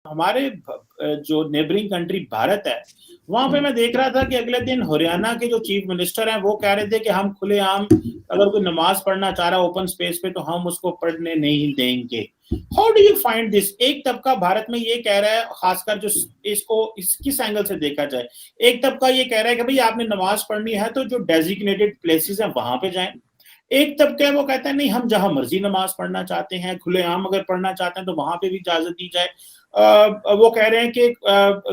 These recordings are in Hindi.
हमारे जो नेबरिंग कंट्री भारत है, वहां पे मैं देख रहा था कि अगले दिन हरियाणा के जो चीफ मिनिस्टर हैं वो कह रहे थे कि हम खुलेआम अगर कोई नमाज पढ़ना चाह रहा है ओपन स्पेस पे तो हम उसको पढ़ने नहीं देंगे। How do you find this? एक तबका भारत में ये कह रहा है, खासकर जो इसको किस एंगल से देखा जाए, एक तबका ये कह रहा है कि भाई आपने नमाज पढ़नी है तो जो डेजिग्नेटेड प्लेसेस हैं वहां पे जाएं। एक तबका वो कहता है नहीं, हम जहां मर्जी नमाज पढ़ना चाहते हैं, खुलेआम अगर पढ़ना चाहते हैं तो वहां पे भी इजाजत दी जाए। वो कह रहे हैं कि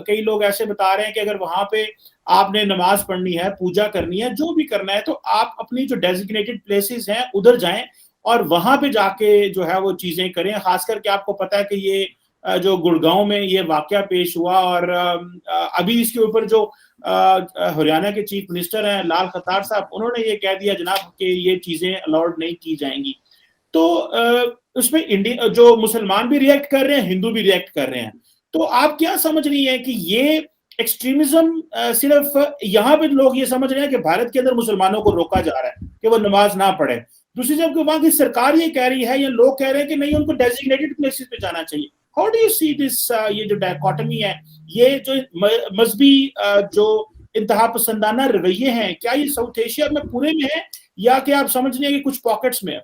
कई लोग ऐसे बता रहे हैं कि अगर वहां पे आपने नमाज पढ़नी है, पूजा करनी है, जो भी करना है, तो आप अपनी जो डेजिग्नेटेड प्लेसेस हैं उधर जाएं और वहां पे जाके जो है वो चीजें करें। खास करके आपको पता है कि ये जो गुड़गांव में ये वाकया पेश हुआ और अभी इसके ऊपर जो हरियाणा के चीफ मिनिस्टर हैं लाल खतार साहब, उन्होंने ये कह दिया जनाब कि ये चीजें अलाउड नहीं की जाएंगी। तो उसमें इंडिया जो मुसलमान भी रिएक्ट कर रहे हैं, हिंदू भी रिएक्ट कर रहे हैं। तो आप क्या समझ रही हैं कि ये एक्सट्रीमिज्म सिर्फ यहाँ पे लोग ये समझ रहे हैं कि भारत के अंदर मुसलमानों को रोका जा रहा है कि वो नमाज ना पढ़े, दूसरी जब वहां की सरकार ये कह रही है या लोग कह रहे हैं कि नहीं उनको डेजिग्नेटेड प्लेसेस पे जाना चाहिए। How do you see this? ये जो डायकोटमी है, ये जो मजहबी जो इंतहा पसंदाना रवैये हैं, क्या ये साउथ एशिया में पूरे में है या कि आप समझ रहे हैं कि कुछ पॉकेट्स में है?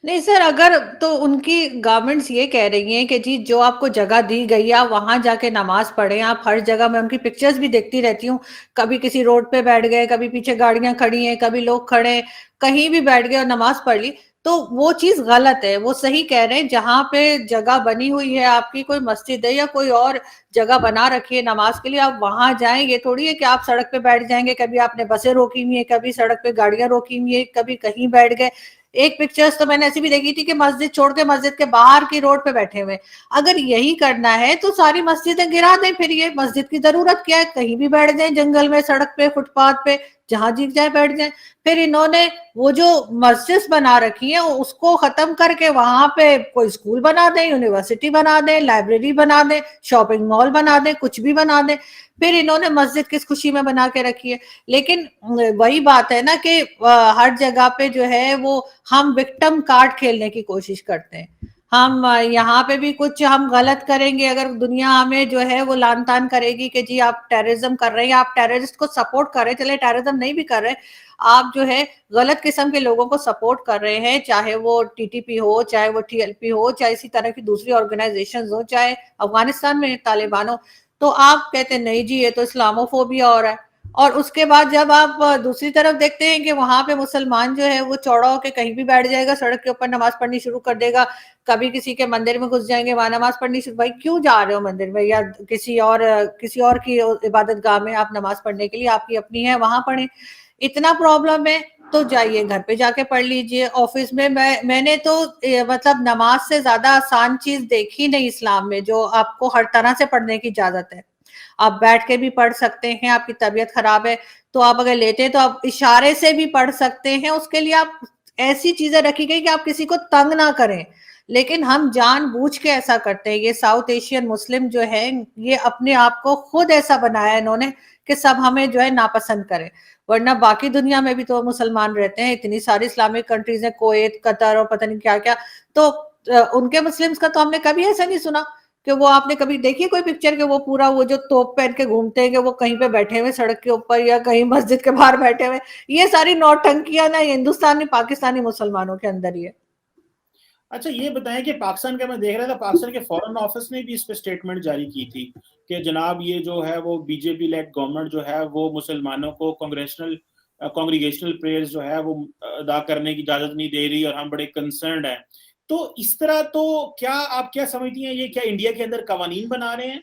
नहीं सर, अगर तो उनकी गवर्नमेंट्स ये कह रही हैं कि जी जो आपको जगह दी गई है आप वहां जाके नमाज पढ़ें। आप हर जगह, मैं उनकी पिक्चर्स भी देखती रहती हूँ, कभी किसी रोड पे बैठ गए, कभी पीछे गाड़ियां खड़ी हैं, कभी लोग खड़े हैं, कहीं भी बैठ गए और नमाज पढ़ ली। तो वो चीज गलत है। वो सही कह रहे हैं, जहां पे जगह बनी हुई है, आपकी कोई मस्जिद है या कोई और जगह बना रखी है नमाज के लिए, आप वहां जाएं। ये थोड़ी है कि आप सड़क पे बैठ जाएंगे, कभी आपने बसें रोकी हुई है, कभी सड़क पे गाड़ियां रोकी हुई है, कभी कहीं बैठ गए। एक पिक्चर्स तो मैंने ऐसी भी देखी थी कि मस्जिद छोड़ के मस्जिद के बाहर की रोड पे बैठे हुए। अगर यही करना है तो सारी मस्जिदें गिरा दें, फिर ये मस्जिद की जरूरत क्या है? कहीं भी बैठ जाए, जंगल में, सड़क पे, फुटपाथ पे, जहां जी जाए बैठ जाए। फिर इन्होंने वो जो मस्जिद बना रखी है उसको खत्म करके वहां पे कोई स्कूल बना दें, यूनिवर्सिटी बना दें, लाइब्रेरी बना दें, शॉपिंग मॉल बना दें, कुछ भी बना दें। फिर इन्होंने मस्जिद किस खुशी में बना के रखी है? लेकिन वही बात है ना कि हर जगह पे जो है वो हम विक्टिम कार्ड खेलने की कोशिश करते हैं। हम यहाँ पे भी कुछ हम गलत करेंगे, अगर दुनिया हमें जो है वो लान तान करेगी कि जी आप टेररिज्म कर रहे हैं, आप टेररिस्ट को सपोर्ट कर रहे हैं, चले टेररिज्म नहीं भी कर रहे, आप जो है गलत किस्म के लोगों को सपोर्ट कर रहे हैं, चाहे वो टीटीपी हो, चाहे वो टीएलपी हो, चाहे इसी तरह की दूसरी ऑर्गेनाइजेशन हो, चाहे अफगानिस्तान में तालिबान हो, तो आप कहते हैं नहीं जी ये तो इस्लामोफोबिया हो रहा है। और उसके बाद जब आप दूसरी तरफ देखते हैं कि वहां पे मुसलमान जो है वो चौड़ा होकर कहीं भी बैठ जाएगा, सड़क के ऊपर नमाज पढ़नी शुरू कर देगा, कभी किसी के मंदिर में घुस जाएंगे, वहां नमाज पढ़नी शुरू। भाई क्यों जा रहे हो मंदिर में या किसी और की इबादत गाह में आप नमाज पढ़ने के लिए? आपकी अपनी है, वहां पढ़े। इतना प्रॉब्लम है तो जाइए घर पे जाके पढ़ लीजिए। ऑफिस में मैंने तो मतलब नमाज से ज्यादा आसान चीज देखी नहीं इस्लाम में, जो आपको हर तरह से पढ़ने की इजाजत है। आप बैठ के भी पढ़ सकते हैं, आपकी तबीयत खराब है तो आप अगर लेटे हैं तो आप इशारे से भी पढ़ सकते हैं। उसके लिए आप ऐसी चीजें रखी गई कि आप किसी को तंग ना करें। लेकिन हम जानबूझ के ऐसा करते हैं। ये साउथ एशियन मुस्लिम जो है, ये अपने आप को खुद ऐसा बनाया इन्होंने कि सब हमें जो है नापसंद करें। वरना बाकी दुनिया में भी तो मुसलमान रहते हैं, इतनी सारी इस्लामिक कंट्रीज है, कुवैत, कतर और पता नहीं क्या क्या। तो उनके मुस्लिम्स का तो हमने कभी ऐसा नहीं सुना कि वो, आपने कभी देखी कोई पिक्चर के वो पूरा वो जो तोप पहन के घूमते हैं कि वो कहीं पे बैठे हुए सड़क के ऊपर या कहीं मस्जिद के बाहर बैठे हुए? ये सारी नौटंकियां ना हिंदुस्तानी पाकिस्तानी मुसलमानों के अंदर ही है। अच्छा ये बताएं कि पाकिस्तान का मैं देख रहा था, पाकिस्तान के फॉरेन ऑफिस ने भी इस पे स्टेटमेंट जारी की थी कि जनाब ये जो है वो बीजेपी लेड गवर्नमेंट जो है वो मुसलमानों को कांग्रेगेशनल प्रेयर्स जो है वो अदा करने की इजाजत नहीं दे रही और हम बड़े कंसर्न्ड हैं। तो इस तरह तो क्या आप क्या समझती हैं, ये क्या इंडिया के अंदर कवानीन बना रहे हैं?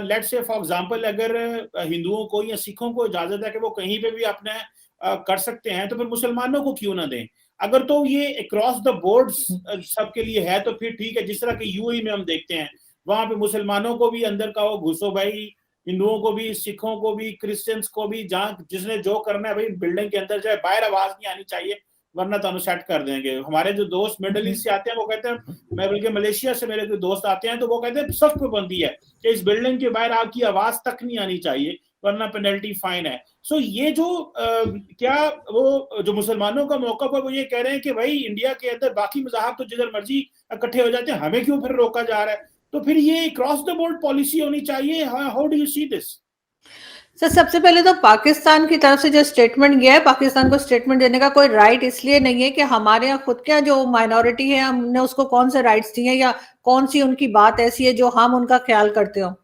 लेट्स से फॉर एग्जांपल अगर हिंदुओं को या सिखों को इजाजत है कि वो कहीं पे भी अपने कर सकते हैं, तो फिर मुसलमानों को क्यों ना दें? अगर तो ये अक्रॉस द बोर्ड सबके लिए है तो फिर ठीक है। जिस तरह के यूएई में हम देखते हैं, वहां पे मुसलमानों को भी अंदर का वो घुसो भाई, हिंदुओं को भी, सिखों को भी, क्रिश्चियंस को भी, जहां जिसने जो करना है भाई बिल्डिंग के अंदर जाए, बाहर आवाज नहीं आनी चाहिए वरना तो सेट कर देंगे। हमारे जो दोस्त मिडिल ईस्ट से आते हैं वो कहते हैं, मैं बल्कि मलेशिया से मेरे कोई दोस्त आते हैं तो वो कहते हैं सख्त पाबंदी है कि इस बिल्डिंग के बाहर आपकी आवाज तक नहीं आनी चाहिए वरना पेनल्टी फाइन है। सो ये जो क्या वो जो मुसलमानों का मौका पर वो ये कह रहे हैं कि भाई इंडिया के अंदर बाकी मज़ाहब तो जिधर मर्जी इकट्ठे हो जाते हैं, हमें क्यों फिर रोका जा रहा है? तो फिर ये क्रॉस द बोर्ड पॉलिसी होनी चाहिए. How do you see this? Sir सबसे पहले तो पाकिस्तान की तरफ से जो स्टेटमेंट गया है, पाकिस्तान को स्टेटमेंट देने का कोई राइट इसलिए नहीं है कि हमारे यहाँ खुद का जो माइनॉरिटी है हमने उसको कौन से राइट्स दिए या कौन सी उनकी बात ऐसी है जो हम उनका ख्याल करते हो.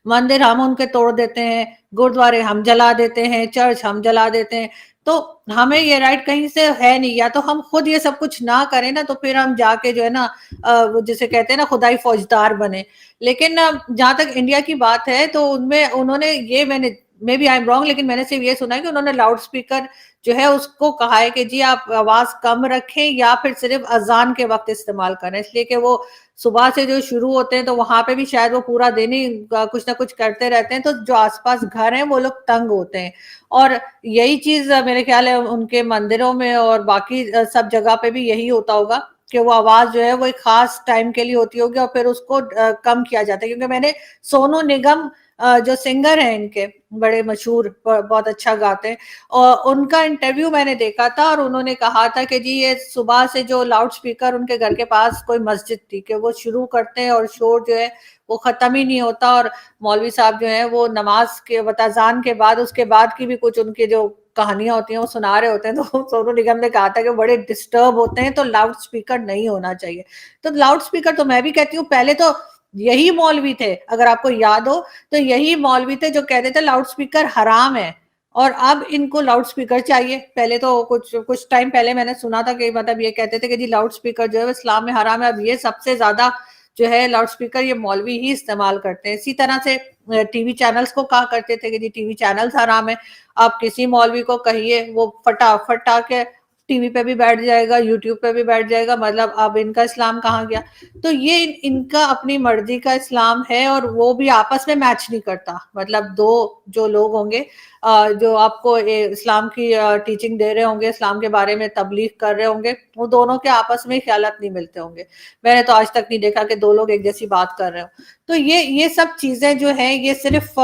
मंदिर हम उनके तोड़ देते हैं, गुरुद्वारे हम जला देते हैं, चर्च हम जला देते हैं. तो हमें ये राइट कहीं से है नहीं. या तो हम खुद ये सब कुछ ना करें ना, तो फिर हम जाके जो है ना वो जिसे कहते हैं ना खुदाई फौजदार बने. लेकिन जहां तक इंडिया की बात है तो उनमें उन्होंने ये मैंने maybe I am wrong, लेकिन मैंने सिर्फ ये सुना है कि उन्होंने लाउड स्पीकर जो है उसको कहा है कि जी आप आवाज कम रखें या फिर सिर्फ अजान के वक्त इस्तेमाल करें. इसलिए कि वो सुबह से जो शुरू होते हैं तो वहां पे भी शायद वो पूरा दिन ही कुछ ना कुछ करते रहते हैं, तो जो आसपास घर हैं वो लोग तंग होते हैं. और यही चीज मेरे ख्याल है उनके मंदिरों में और बाकी सब जगह पे भी यही होता होगा कि वो आवाज जो है वो एक खास टाइम के लिए होती होगी और फिर उसको कम किया जाता है. क्योंकि मैंने सोनू निगम जो सिंगर हैं इनके बड़े मशहूर, बहुत अच्छा गाते हैं, और उनका इंटरव्यू मैंने देखा था और उन्होंने कहा था कि जी ये सुबह से जो लाउड स्पीकर उनके घर के पास कोई मस्जिद थी कि वो शुरू करते हैं और शोर जो है वो खत्म ही नहीं होता. और मौलवी साहब जो है वो नमाज के अजान के बाद उसके बाद की भी कुछ उनके जो कहानियां होती हैं वो सुना रहे होते हैं. तो सोनू निगम ने कहा था कि बड़े डिस्टर्ब होते हैं, तो लाउड स्पीकर नहीं होना चाहिए. तो लाउड स्पीकर तो मैं भी कहती हूँ पहले तो यही मौलवी थे, अगर आपको याद हो तो यही मौलवी थे जो कहते थे लाउड स्पीकर हराम है, और अब इनको लाउड स्पीकर चाहिए. पहले तो कुछ टाइम पहले मैंने सुना था कि मतलब ये कहते थे कि जी लाउड स्पीकर जो है इस्लाम में हराम है. अब ये सबसे ज्यादा जो है लाउड स्पीकर ये मौलवी ही इस्तेमाल करते हैं. इसी तरह से टीवी चैनल्स को कहा करते थे कि जी टीवी चैनल्स हराम है. आप किसी मौलवी को कहिए वो फटाफट आके टीवी पे भी बैठ जाएगा, यूट्यूब पे भी बैठ जाएगा. मतलब अब इनका इस्लाम कहाँ गया? तो ये इनका अपनी मर्जी का इस्लाम है और वो भी आपस में मैच नहीं करता. मतलब दो जो लोग होंगे जो आपको इस्लाम की टीचिंग दे रहे होंगे, इस्लाम के बारे में तबलीग कर रहे होंगे, वो दोनों के आपस में ख्यालात नहीं मिलते होंगे. मैंने तो आज तक नहीं देखा कि दो लोग एक जैसी बात कर रहे हो. तो ये सब चीजें जो है ये सिर्फ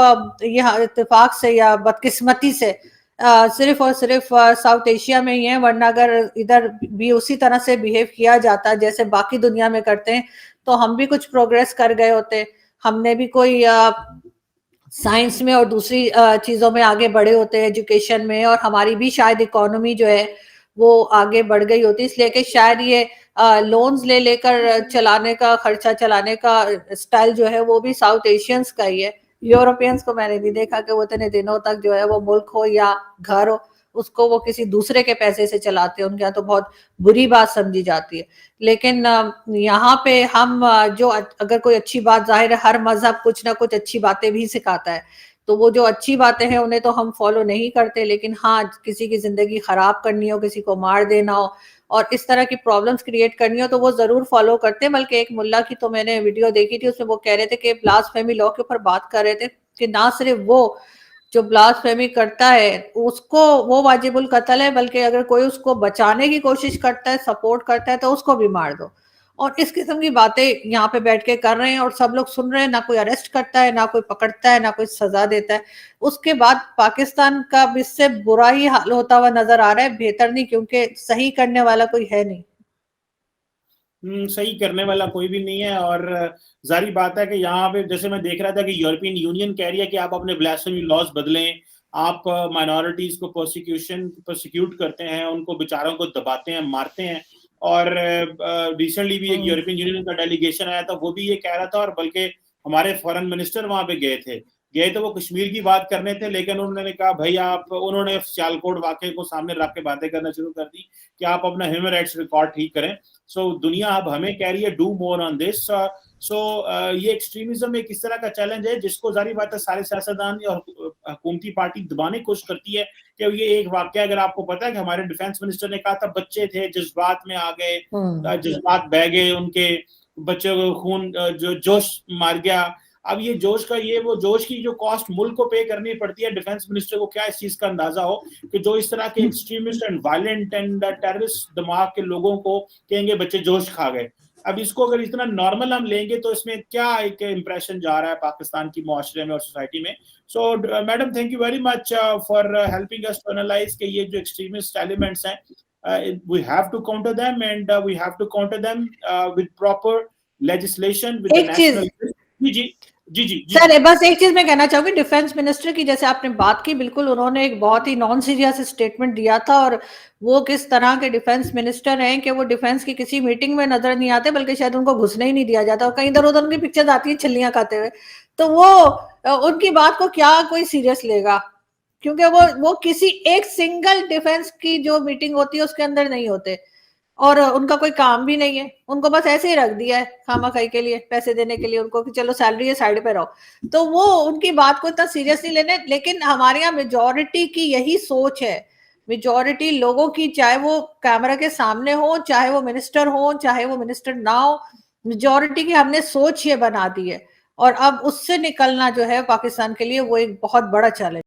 ये इत्तेफाक से या बदकिस्मती से सिर्फ और सिर्फ साउथ एशिया में ही है. वरना अगर इधर भी उसी तरह से बिहेव किया जाता जैसे बाकी दुनिया में करते हैं तो हम भी कुछ प्रोग्रेस कर गए होते. हमने भी कोई साइंस में और दूसरी चीजों में आगे बढ़े होते हैं, एजुकेशन में, और हमारी भी शायद इकोनॉमी जो है वो आगे बढ़ गई होती. इसलिए कि शायद ये लोन्स ले लेकर चलाने का, खर्चा चलाने का स्टाइल जो है वो भी साउथ एशियंस का ही है. यूरोपियंस को मैंने नहीं देखा कि वो इतने दिनों तक जो है वो मुल्क हो या घर हो उसको वो किसी दूसरे के पैसे से चलाते हैं. उनके यहाँ तो बहुत बुरी बात समझी जाती है. लेकिन यहाँ पे हम जो अगर कोई अच्छी बात, जाहिर है हर मजहब कुछ ना कुछ अच्छी बातें भी सिखाता है, तो वो जो अच्छी बातें हैं उन्हें तो हम फॉलो नहीं करते. लेकिन हाँ, किसी की जिंदगी खराब करनी हो, किसी को मार देना हो और इस तरह की प्रॉब्लम्स क्रिएट करनी हो तो वो जरूर फॉलो करते हैं. बल्कि एक मुल्ला की तो मैंने वीडियो देखी थी, उसमें वो कह रहे थे कि ब्लास्फेमी लॉ के ऊपर बात कर रहे थे कि ना सिर्फ वो जो ब्लास्फेमी करता है उसको वो वाजिबुल कत्ल है, बल्कि अगर कोई उसको बचाने की कोशिश करता है, सपोर्ट करता है, तो उसको भी मार दो. और इस किस्म की बातें यहाँ पे बैठ के कर रहे हैं और सब लोग सुन रहे हैं. ना कोई अरेस्ट करता है, ना कोई पकड़ता है, ना कोई सजा देता है. उसके बाद पाकिस्तान का इससे बुरा ही हाल होता हुआ नजर आ रहा है, बेहतर नहीं, क्योंकि सही करने वाला कोई है नहीं. सही करने वाला कोई भी नहीं है. और जारी बात है कि यहाँ पे जैसे मैं देख रहा था कि यूरोपियन यूनियन कह रही है कि आप अपने ब्लास्फेमी लॉज बदलें. आप माइनॉरिटीज को प्रोसिक्यूट करते हैं, उनको बेचारों को दबाते हैं, मारते हैं. और रिसेंटली भी एक यूरोपियन यूनियन का डेलीगेशन आया था, वो भी ये कह रहा था. और बल्कि हमारे फॉरेन मिनिस्टर वहां पे गए तो वो कश्मीर की बात करने थे, लेकिन उन्होंने कहा भाई उन्होंने सियालकोट वाकये को सामने रख के बातें करना शुरू कर दी कि आप अपना ह्यूमन राइट्स रिकॉर्ड ठीक करें. सो दुनिया अब हमें कह रही है डू मोर ऑन दिस. सो ये एक्सट्रीमिज्म एक इस तरह का चैलेंज है जिसको जारी बात है सारे सियासतदान और हुकूमती पार्टी दबाने की कोशिश करती है. कि ये एक वाकया अगर आपको पता है कि हमारे डिफेंस मिनिस्टर ने कहा था बच्चे थे, जज्बात में आ गए, जज्बात बह गए, उनके बच्चों को खून जो जोश मार गया. अब ये जोश की जो कॉस्ट मुल्क को पे करनी पड़ती है, डिफेंस मिनिस्टर को क्या इस चीज का अंदाजा हो कि जो इस तरह के extremist and violent and terrorist दिमाग के लोगों को कहेंगे बच्चे जोश खा गए. अब इसको अगर इतना नॉर्मल हम लेंगे तो इसमें क्या एक इंप्रेशन जा रहा है पाकिस्तान की मुआशरे में और सोसाइटी में. So madam, thank you very much for helping us to analyse कि ये जो एक्सट्रीमिस्ट एलिमेंट्स हैं, we have to counter them and we have to counter them with proper legislation with the national जी जी जी जी जी सर बस एक चीज मैं कहना चाहूंगी, डिफेंस मिनिस्टर की जैसे आपने बात की, बिल्कुल उन्होंने एक बहुत ही नॉन सीरियस स्टेटमेंट दिया था, और वो किस तरह के डिफेंस मिनिस्टर हैं कि वो डिफेंस की किसी मीटिंग में नजर नहीं आते, बल्कि शायद उनको घुसने ही नहीं दिया जाता, और कहीं इधर उधर उनकी पिक्चर्स आती है छल्लियां खाते हुए। तो वो उनकी बात को क्या कोई सीरियस लेगा, क्योंकि वो किसी एक सिंगल डिफेंस की जो मीटिंग होती है उसके अंदर नहीं होते, और उनका कोई काम भी नहीं है, उनको बस ऐसे ही रख दिया है खामाखाई के लिए, पैसे देने के लिए उनको कि चलो सैलरी है साइड पे रहो। तो वो उनकी बात को इतना सीरियस नहीं लेने, लेकिन हमारे यहाँ मेजोरिटी की यही सोच है, मेजोरिटी लोगों की, चाहे वो कैमरा के सामने हो, चाहे वो मिनिस्टर हो, चाहे वो मिनिस्टर ना हो, मेजोरिटी की हमने सोच ये बना दी है, और अब उससे निकलना जो है पाकिस्तान के लिए वो एक बहुत बड़ा चैलेंज।